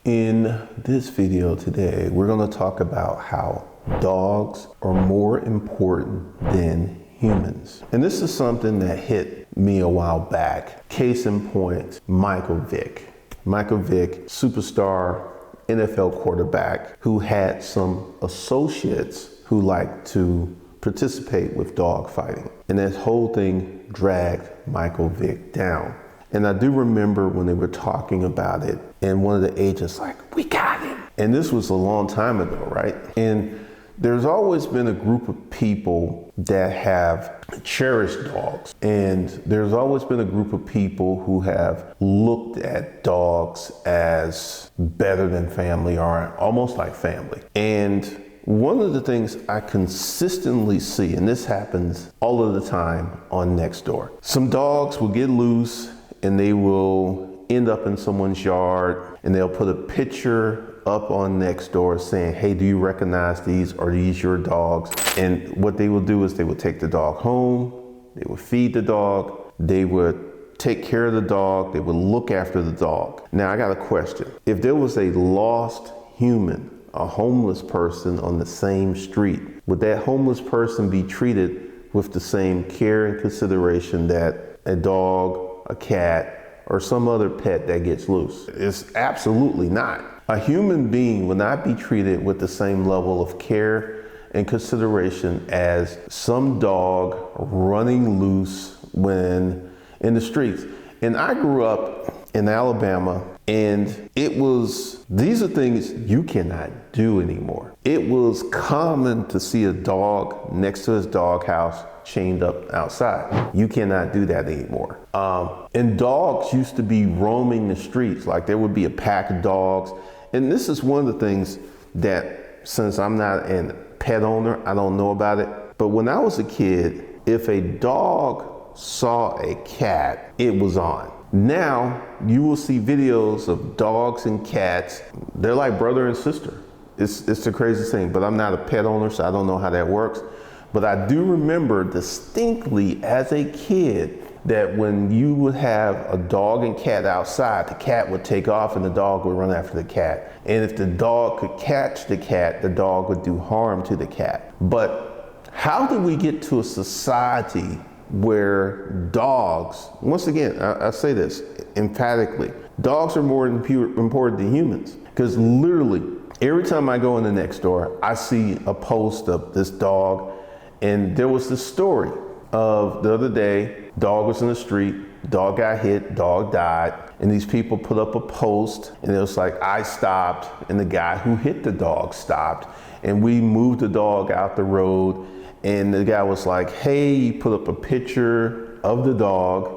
In this video today, we're going to talk about how dogs are more important than humans. And this is something that hit me a while back. Case in point, Michael Vick. Michael Vick, superstar NFL quarterback who had some associates who liked to participate with dog fighting. And this whole thing dragged Michael Vick down. And I do remember when they were talking about it, and one of the agents like, "We got him." And this was a long time ago, right? And there's always been a group of people that have cherished dogs. And there's always been a group of people who have looked at dogs as better than family or almost like family. And one of the things I consistently see, and this happens all of the time on Nextdoor, some dogs will get loose and they will end up in someone's yard and they'll put a picture up on Nextdoor saying, "Hey, do you recognize these? Are these your dogs?" And what they will do is they will take the dog home, they will feed the dog, they would take care of the dog, they would look after the dog. Now I got a question. If there was a lost human, a homeless person on the same street, would that homeless person be treated with the same care and consideration that a dog, a cat, or some other pet that gets loose? It's absolutely not. A human being will not be treated with the same level of care and consideration as some dog running loose when in the streets. And I grew up in Alabama, and these are things you cannot do anymore. It was common to see a dog next to his doghouse chained up outside. You cannot do that anymore. And dogs used to be roaming the streets. Like there would be a pack of dogs. And this is one of the things that, since I'm not a pet owner, I don't know about it. But when I was a kid, if a dog saw a cat, it was on. Now you will see videos of dogs and cats. They're like brother and sister. It's the craziest thing, but I'm not a pet owner, so I don't know how that works. But I do remember distinctly as a kid that when you would have a dog and cat outside, the cat would take off and the dog would run after the cat. And if the dog could catch the cat, the dog would do harm to the cat. But how did we get to a society where dogs, once again, I say this emphatically, dogs are more important than humans? Because literally every time I go in the Nextdoor, I see a post of this dog. And there was this story of the other day, dog was in the street, dog got hit, dog died. And these people put up a post and it was like, "I stopped," and the guy who hit the dog stopped. And we moved the dog out the road. And the guy was like, "Hey," he put up a picture of the dog.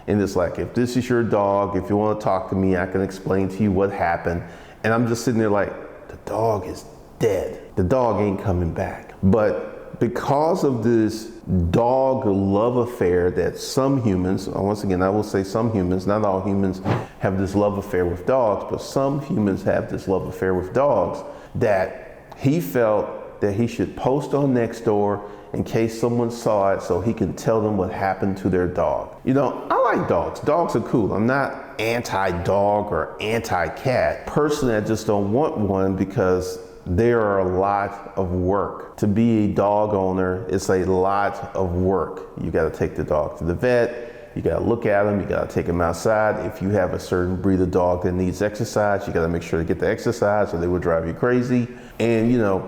And it's like, "If this is your dog, if you want to talk to me, I can explain to you what happened." And I'm just sitting there like, the dog is dead. The dog ain't coming back. But because of this dog love affair that some humans, once again, I will say some humans, not all humans have this love affair with dogs, but some humans have this love affair with dogs, that he felt that he should post on Nextdoor in case someone saw it so he can tell them what happened to their dog. You know, I like dogs. Dogs are cool. I'm not anti-dog or anti-cat. Personally, I just don't want one because they are a lot of work. To be a dog owner, it's a lot of work. You got to take the dog to the vet. You got to look at them. You got to take them outside. If you have a certain breed of dog that needs exercise, you got to make sure to get the exercise or they will drive you crazy. And you know,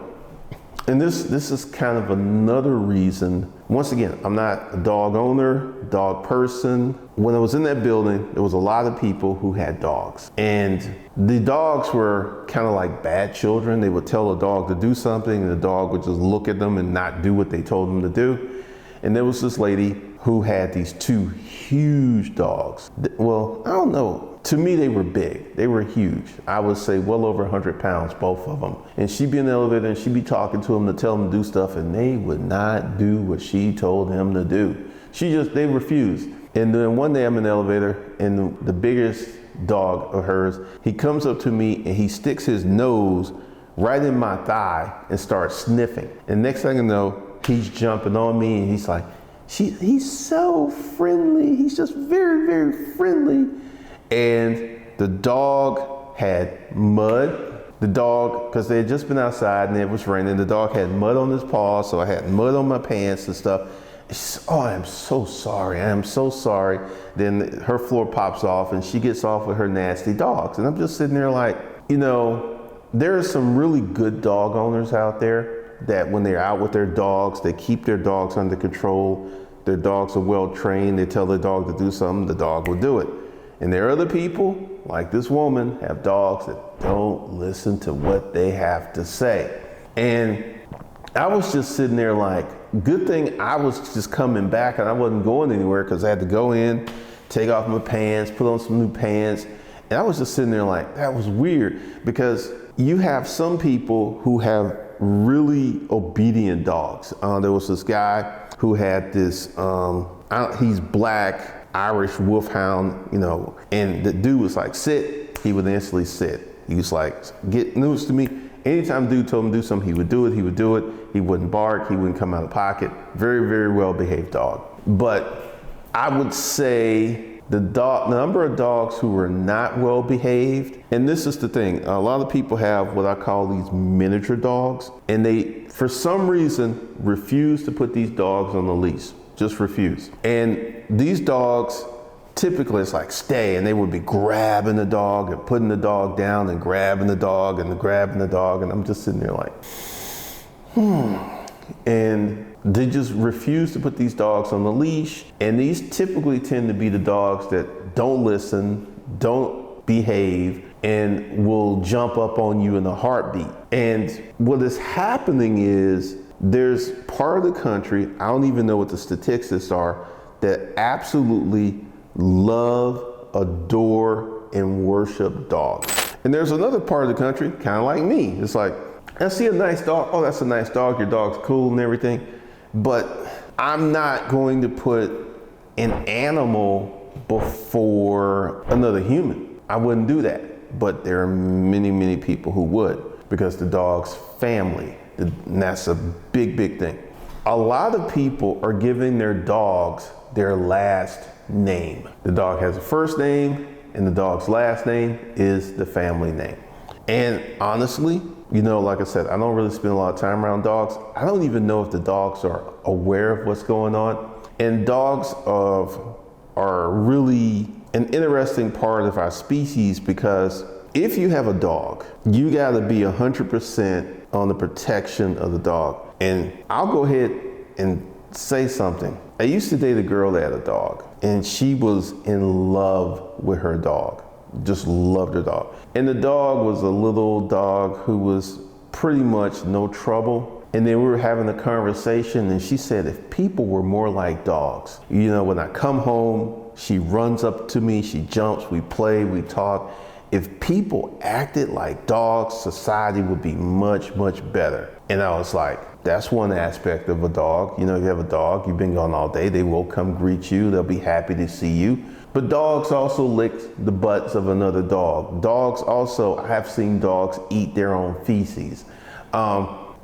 and this is kind of another reason. Once again, I'm not a dog owner, dog person. When I was in that building, there was a lot of people who had dogs. And the dogs were kind of like bad children. They would tell a dog to do something and the dog would just look at them and not do what they told them to do. And there was this lady who had these two huge dogs. Well, I don't know. To me, they were big. They were huge. I would say well over 100 pounds, both of them. And she'd be in the elevator and she'd be talking to them to tell them to do stuff, and they would not do what she told them to do. They refused. And then one day I'm in the elevator and the biggest dog of hers, he comes up to me and he sticks his nose right in my thigh and starts sniffing. And next thing I know, he's jumping on me and he's like, he's so friendly. He's just very, very friendly. And the dog had mud. The dog, because they had just been outside and it was raining, the dog had mud on his paws, so I had mud on my pants and stuff. She said, oh, I am so sorry. I am so sorry. Then her floor pops off and she gets off with her nasty dogs. And I'm just sitting there like, you know, there are some really good dog owners out there that when they're out with their dogs, they keep their dogs under control. Their dogs are well trained. They tell their dog to do something, the dog will do it. And there are other people, like this woman, have dogs that don't listen to what they have to say. And I was just sitting there like, good thing I was just coming back and I wasn't going anywhere because I had to go in, take off my pants, put on some new pants. And I was just sitting there like, that was weird, because you have some people who have really obedient dogs. There was this guy who had this, he's black, Irish wolfhound, you know, and the dude was like, sit, he would instantly sit. He was like, get news to me. Anytime dude told him to do something, he would do it, he would do it. He wouldn't bark, he wouldn't come out of pocket. Very, very well behaved dog. But I would say the number of dogs who were not well behaved, and this is the thing, a lot of people have what I call these miniature dogs, and they, for some reason, refuse to put these dogs on the leash. Just refuse. And these dogs, typically it's like stay, and they would be grabbing the dog and putting the dog down and grabbing the dog and grabbing the dog. And I'm just sitting there like, And they just refuse to put these dogs on the leash. And these typically tend to be the dogs that don't listen, don't behave, and will jump up on you in a heartbeat. And what is happening is, there's part of the country, I don't even know what the statistics are, that absolutely love, adore, and worship dogs. And there's another part of the country, kind of like me. It's like, I see a nice dog, oh, that's a nice dog, your dog's cool and everything, but I'm not going to put an animal before another human. I wouldn't do that, but there are many, many people who would, because the dog's family. And that's a big, big thing. A lot of people are giving their dogs their last name. The dog has a first name and the dog's last name is the family name. And honestly, you know, like I said, I don't really spend a lot of time around dogs. I don't even know if the dogs are aware of what's going on. And dogs are really an interesting part of our species, because if you have a dog, you gotta be 100% on the protection of the dog. And I'll go ahead and say something. I used to date a girl that had a dog, and she was in love with her dog, just loved her dog. And the dog was a little dog who was pretty much no trouble. And then we were having a conversation, and she said, if people were more like dogs, you know, when I come home, she runs up to me, she jumps, we play, we talk. If people acted like dogs, society would be much, much better. And I was like, that's one aspect of a dog. You know, if you have a dog, you've been gone all day, they will come greet you, they'll be happy to see you. But dogs also lick the butts of another dog. Dogs also, I have seen dogs eat their own feces.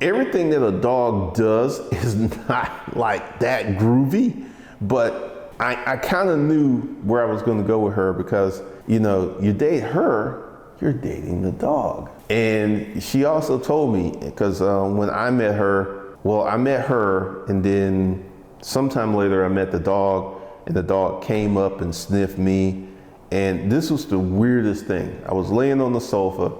Everything that a dog does is not like that groovy, but I kind of knew where I was going to go with her, because, you know, you date her, you're dating the dog. And she also told me, because when I met her, well, I met her, and then sometime later I met the dog, and the dog came up and sniffed me. And this was the weirdest thing. I was laying on the sofa,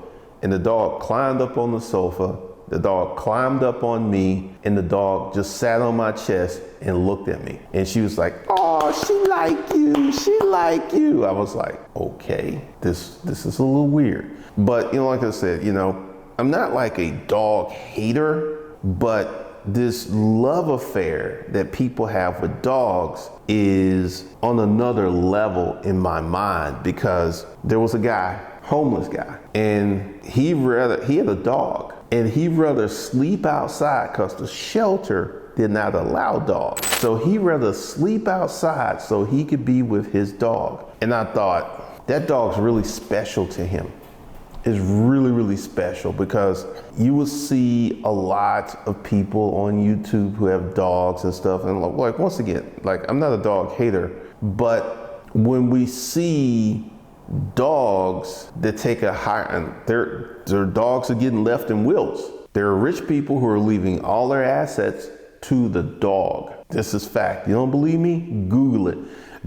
and the dog climbed up on the sofa. The dog climbed up on me, and the dog just sat on my chest and looked at me. And she was like, oh, she like you, she like you. I was like, okay, this is a little weird. But, you know, like I said, you know, I'm not like a dog hater, but this love affair that people have with dogs is on another level in my mind, because there was a guy, homeless guy, and he had a dog. And he'd rather sleep outside because the shelter did not allow dogs. So he'd rather sleep outside so he could be with his dog. And I thought, that dog's really special to him. It's really, really special, because you will see a lot of people on YouTube who have dogs and stuff. And like, once again, like, I'm not a dog hater, but when we see dogs that take a high, and their dogs are getting left in wills. There are rich people who are leaving all their assets to the dog. This is fact. You don't believe me? Google it.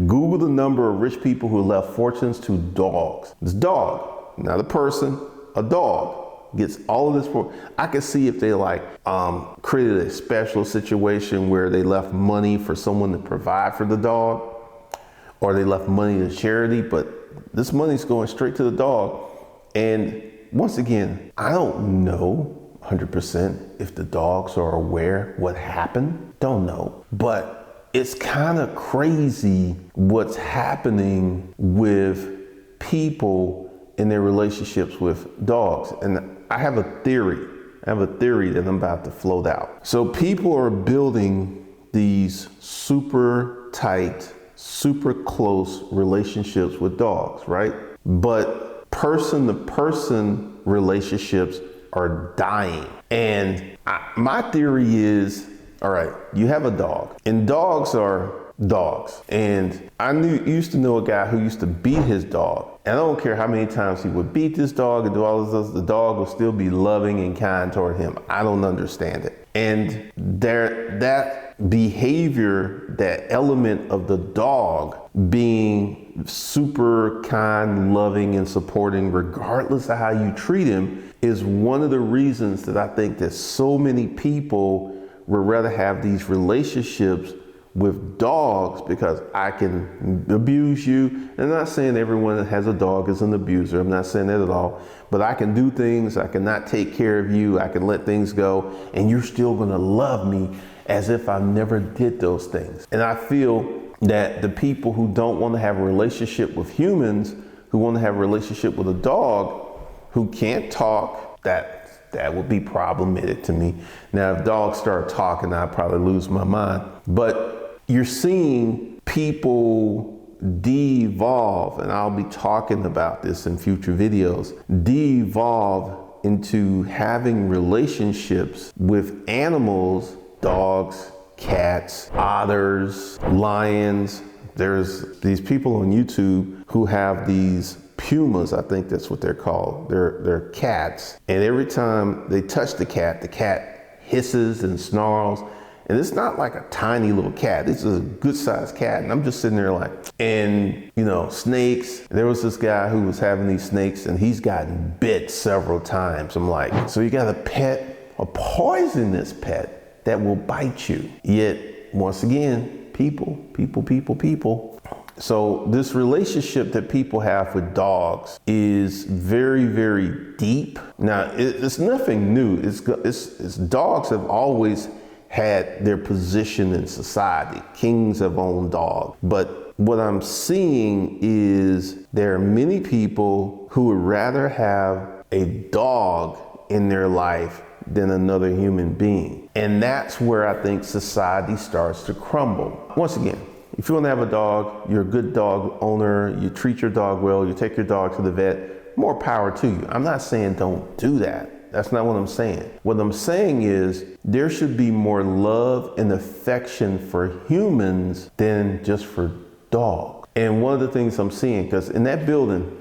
Google the number of rich people who left fortunes to dogs. This dog, not a person, a dog gets all of this for. I could see if they created a special situation where they left money for someone to provide for the dog, or they left money to charity, but this money's going straight to the dog. And once again, I don't know 100% if the dogs are aware what happened. Don't know. But it's kind of crazy what's happening with people in their relationships with dogs. And I have a theory. that I'm about to float out. So people are building these super tight, super close relationships with dogs, right? But person to person relationships are dying. And my theory is, all right, you have a dog, and dogs are dogs. And I used to know a guy who used to beat his dog. And I don't care how many times he would beat this dog and do all this stuff, the dog will still be loving and kind toward him. I don't understand it. And that behavior, that element of the dog being super kind, loving, and supporting, regardless of how you treat him, is one of the reasons that I think that so many people would rather have these relationships with dogs, because I can abuse you. And I'm not saying everyone that has a dog is an abuser. I'm not saying that at all. But I can do things, I cannot take care of you, I can let things go, and you're still gonna love me as if I never did those things. And I feel that the people who don't want to have a relationship with humans, who want to have a relationship with a dog who can't talk, that would be problematic to me. Now, if dogs start talking, I'd probably lose my mind. But you're seeing people de-evolve, and I'll be talking about this in future videos, de-evolve into having relationships with animals, dogs, cats, otters, lions. There's these people on YouTube who have these pumas, I think that's what they're called. They're cats. And every time they touch the cat hisses and snarls. And it's not like a tiny little cat. This is a good sized cat. And I'm just sitting there like, and snakes. There was this guy who was having these snakes and he's gotten bit several times. I'm like, so you got a poisonous pet that will bite you. Yet, once again, people. So this relationship that people have with dogs is very, very deep. Now, it's nothing new. It's dogs have always had their position in society. Kings have owned dogs. But what I'm seeing is there are many people who would rather have a dog in their life than another human being. And that's where I think society starts to crumble. Once again, if you want to have a dog, you're a good dog owner, you treat your dog well, you take your dog to the vet, more power to you. I'm not saying don't do that. That's not what I'm saying. What I'm saying is there should be more love and affection for humans than just for dogs. And one of the things I'm seeing, because in that building,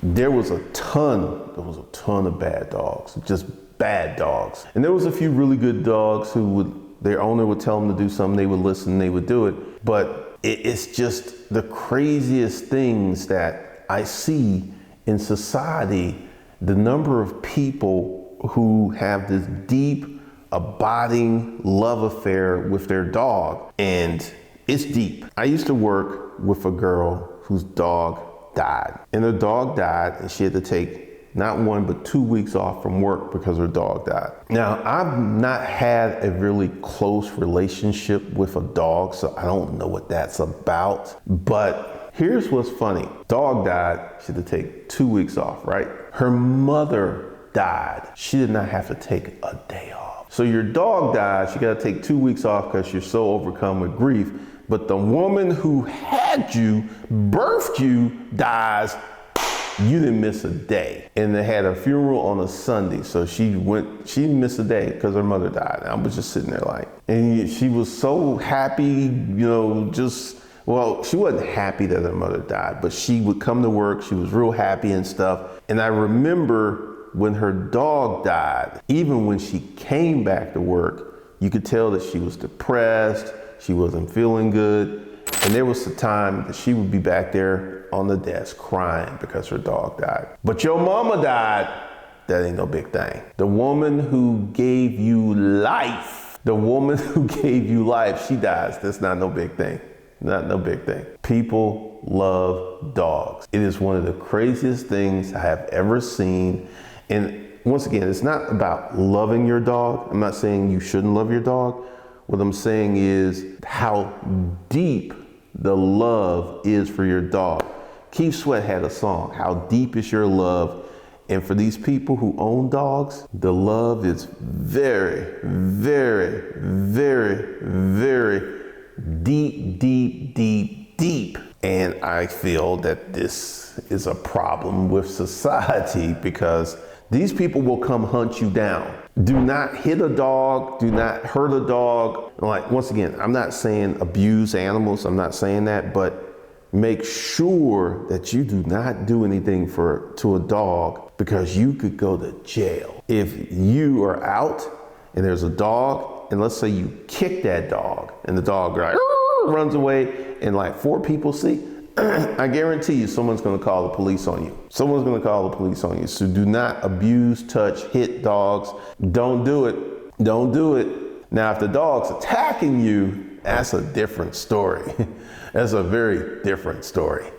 there was a ton of bad dogs, just bad dogs. And there was a few really good dogs their owner would tell them to do something, they would listen, they would do it. But it's just the craziest things that I see in society. The number of people who have this deep, abiding love affair with their dog, and it's deep. I used to work with a girl whose dog died, and her dog died, and she had to take not 1 but 2 weeks off from work because her dog died. Now, I've not had a really close relationship with a dog, so I don't know what that's about. But here's what's funny. Dog died, she had to take 2 weeks off, right? Her mother died. She did not have to take a day off. So your dog died, she got to take 2 weeks off because you're so overcome with grief. But the woman who had you, birthed you, dies. You didn't miss a day. And they had a funeral on a Sunday. So she missed a day because her mother died. And I was just sitting there like, and she was so happy, just Well, she wasn't happy that her mother died, but she would come to work. She was real happy and stuff. And I remember when her dog died, even when she came back to work, you could tell that she was depressed. She wasn't feeling good. And there was a time that she would be back there on the desk crying because her dog died. But your mama died. That ain't no big thing. The woman who gave you life, she dies. That's not no big thing. Not no big thing. People love dogs. It is one of the craziest things I have ever seen. And once again, it's not about loving your dog. I'm not saying you shouldn't love your dog. What I'm saying is how deep the love is for your dog. Keith Sweat had a song, How Deep Is Your Love? And for these people who own dogs, the love is very, very, very, very deep, deep, deep, deep. And I feel that this is a problem with society because these people will come hunt you down. Do not hit a dog. Do not hurt a dog. Like, once again, I'm not saying abuse animals. I'm not saying that, but make sure that you do not do anything to a dog because you could go to jail. If you are out and there's a dog, and let's say you kick that dog and the dog runs away and like 4 people see, I guarantee you someone's gonna call the police on you. Someone's gonna call the police on you. So do not abuse, touch, hit dogs. Don't do it. Don't do it. Now, if the dog's attacking you, that's a different story. That's a very different story.